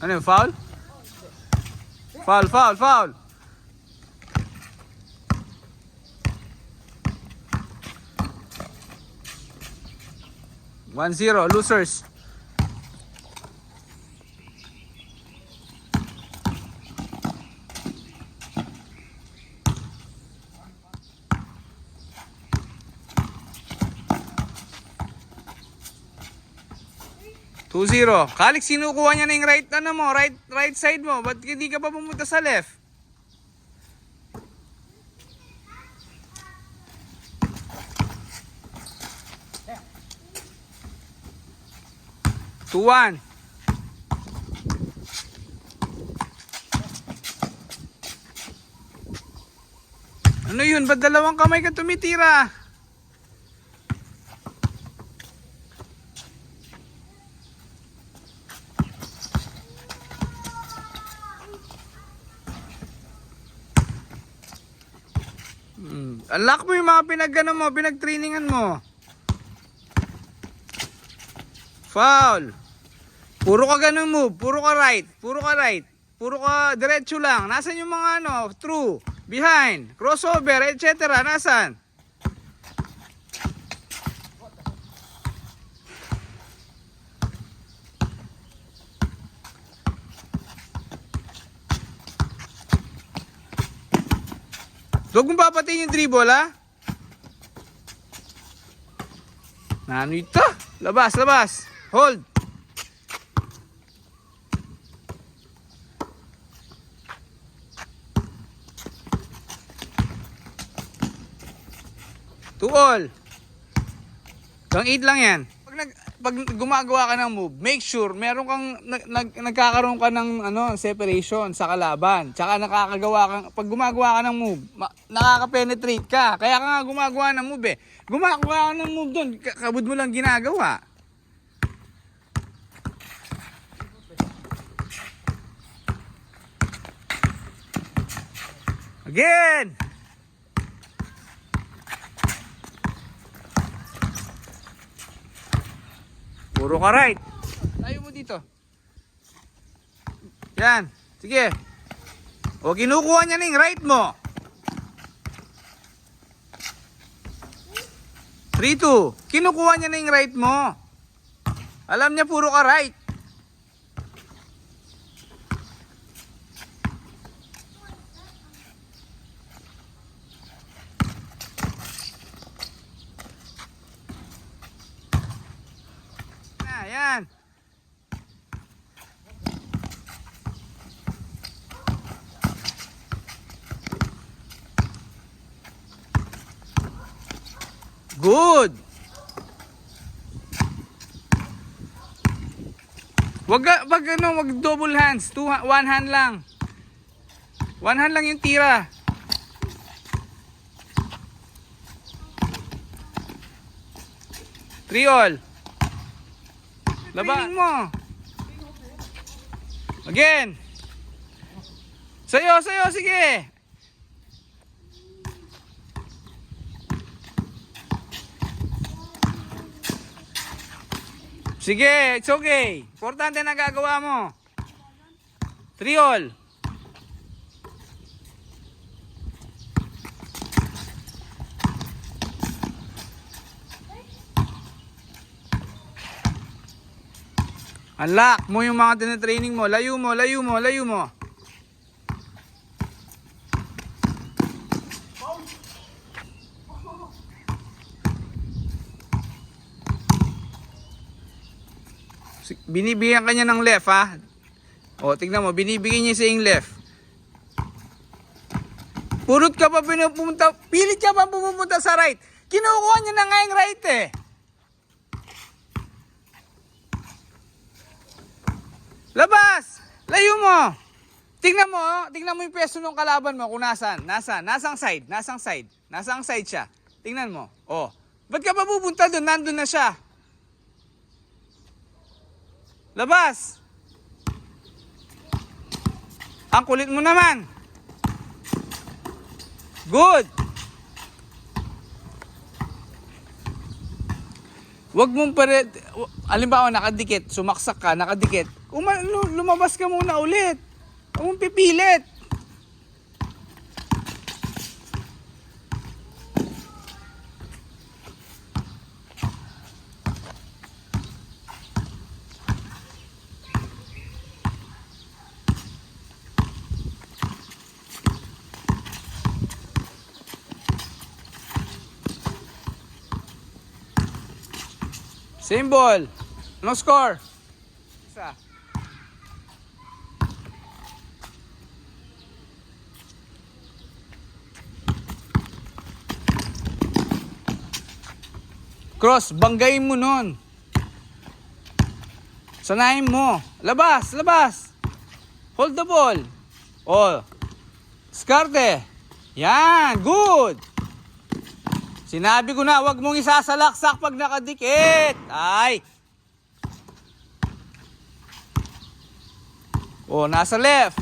Ano yung foul? Foul, foul, foul. One zero, losers. Two zero. Kalik, sinukuha niya na yung right, ano mo, right side mo. Ba't hindi ka pa pumunta sa left? Two one. Ano yun? Ba't dalawang kamay ka tumitira? Unlock mo yung mga pinag-ano mo, pinag-trainingan mo. Foul. Puro ka ganun move, puro ka right, puro ka right, puro ka diretso lang. Nasaan yung mga ano, through, behind, crossover, etc. Nasaan? Huwag mong papatiin yung dribble, ha? Ano ito? Labas, labas. Hold. To all. Hanggang 8 lang yan. Pag gumagawa ka ng move, make sure meron kang nagkakaroon ka ng ano, separation sa kalaban. Tsaka nakakagawa kang pag gumagawa ka ng move, nakaka-penetrate ka. Kaya ka nga gumagawa ng move eh. Gumagawa ka ng move doon, kabud mo lang ginagawa. Again. Puro ka right. Tayo mo dito. Yan. Sige. O, kinukuha niya na yung right mo. 3-2. Kinukuha niya na yung right mo. Alam niya puro ka right. Ayan. Good. Wag double hands, one hand lang. One hand lang yung tira. Three all. Labanin mo. Again. Sayo, sige. Sige, it's okay. Importante na gagawa mo. 3 all. Unlock mo yung mga tinatraining mo. Layo mo. Binibigyan ka niya ng left, ha? O, tignan mo. Binibigyan niya sa yung left. Purot ka pa pumunta. Pilit ka pa pumunta sa right. Kinukuha niya na nga yung right, eh. Labas! Layo mo! Tingnan mo yung peso ng kalaban mo kung nasaan side siya. Tingnan mo. Oh. Ba't ka pa pupunta doon? Nandun na siya. Labas! Ang kulit mo naman. Good! Huwag mong halimbawa nakadikit, sumaksak ka, nakadikit. lumabas ka muna ulit. Huwag mong pipilit. Same ball. No score. Isa. Cross, banggain mo nun. Sanayin mo. Labas, labas. Hold the ball. Oh. Skarte. Yan, good. Sinabi ko na, wag mong isasalaksak pag nakadikit. Ay. Oh, nasa left.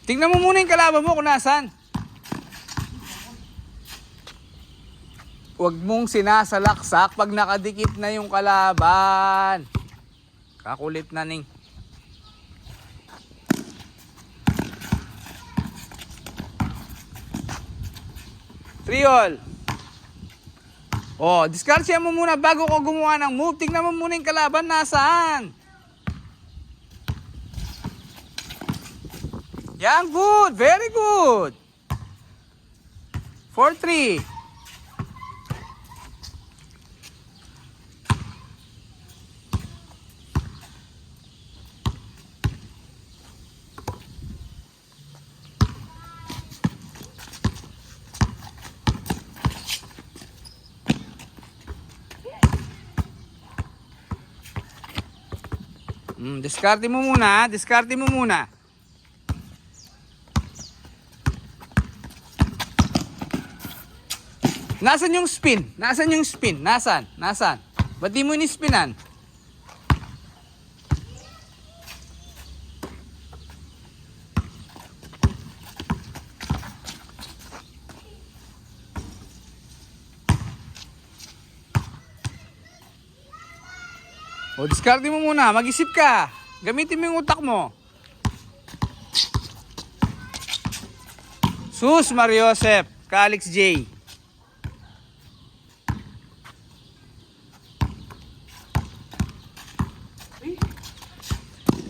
Tingnan mo muna yung kalaban mo kung nasan. Huwag mong sinasalaksak pag nakadikit na yung kalaban. Kakulit na ning. Three all. Oh, discard mo muna bago ko gumawa ng move. Tingnan mo muna yung kalaban nasaan. Yan, good. Very good. 4-3. Diskarte mo muna, diskarte mo muna. Nasaan yung spin? Nasaan yung spin? Nasaan? Nasaan? Ba't di mo ini-spinan? O, diskarte mo muna. Mag-isip ka. Gamitin mo yung utak mo. Sus, Mariosep. Calix J.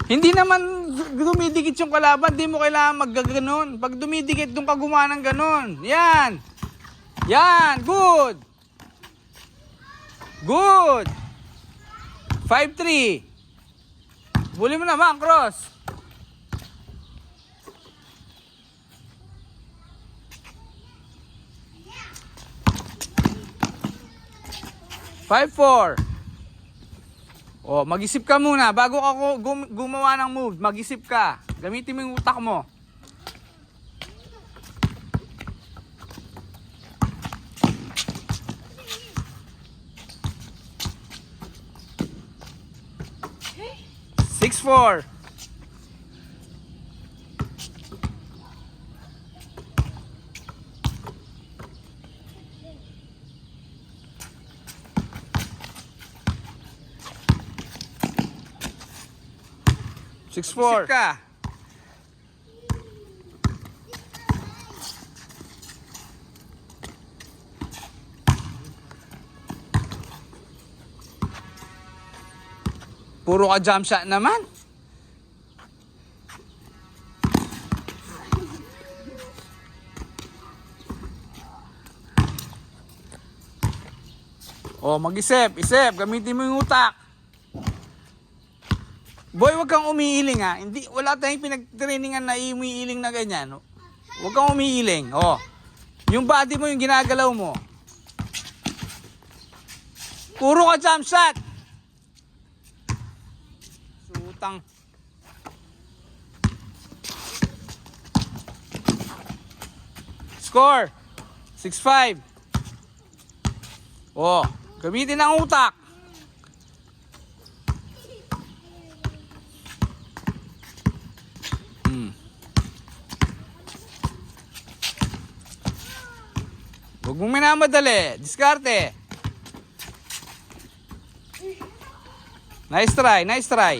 Hindi naman dumidikit yung kalaban. Hindi mo kailangan maggaganon. Pag dumidikit, doon ka gumawa ng ganon. Yan. Yan. Good. Good. 5-3. Buli mo naman, cross. Five, 4. Oh, mag-isip ka muna bago ako gumawa ng move. Mag-isip ka. Gamitin mo yung utak mo. Six, 4. Six, 4. Isip ka. Puro ka jump shot naman. Oh, mag-isip, isip, gamitin mo yung utak. Boy, wag kang umiiling ha. Hindi, wala tayong pinag-trainingan na umiiling na ganyan. Wag kang umiiling. Oh. Yung body mo yung ginagalaw mo. Puro ka jump shot. Sutang. Score. 6-5. Oh, gamitin ang utak. Huwag mong minamadali. Diskarte. Nice try, nice try.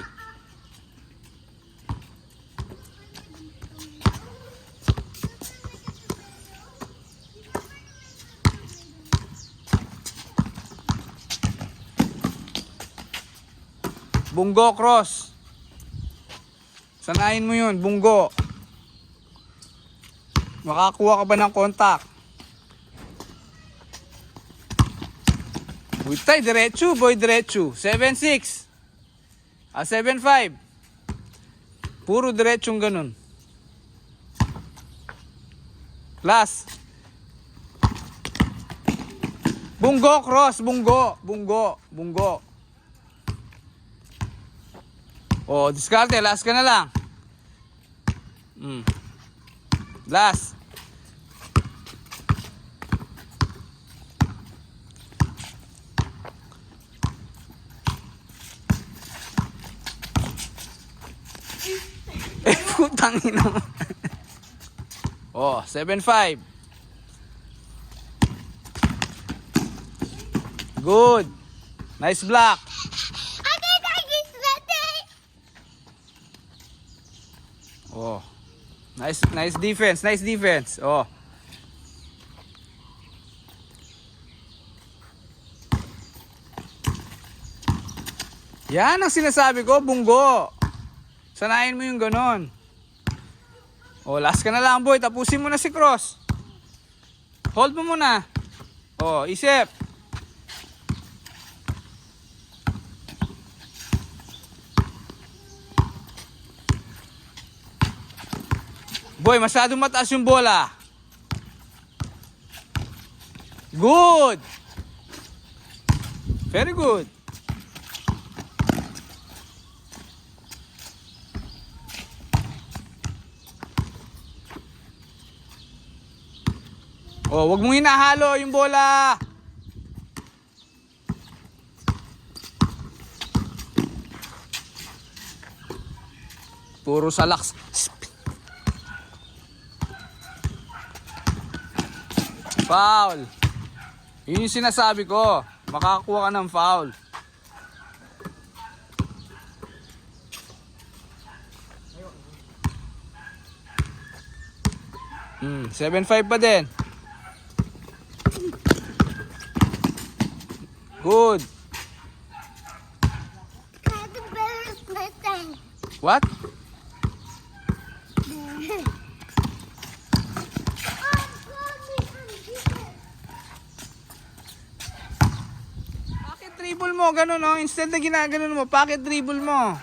Bunggo cross. Sanayin mo yun, bunggo. Makakuha ka ba ng contact? Witay, diretso, boy, diretso. 7-6. 7-5. Puro diretsong ganun. Last. Bunggo cross, bunggo, bunggo, bunggo. Oh, diskarte, last ka na lang. Last. Putang ina mo. Oh, 7-5. Good. Nice block. Oh. Nice defense, nice defense. Oh. Yan ang sinasabi ko, bunggo. Sanayin mo yung ganon. Oh, last ka na lang, boy. Tapusin mo na si cross. Hold mo muna. Oh, isip. Boy, masyadong mataas yung bola. Good. Very good. Oh, wag mong hinahalo yung bola. Puro salaks. Foul. Yun yung sinasabi ko. Makakakuha ka ng foul. 7-5 pa din. Good. What? Bakit dribble mo? Ganun, no? Instead na ginaganon mo, bakit dribble mo?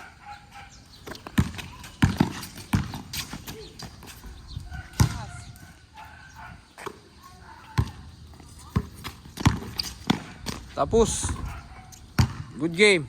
Tapos. Good game.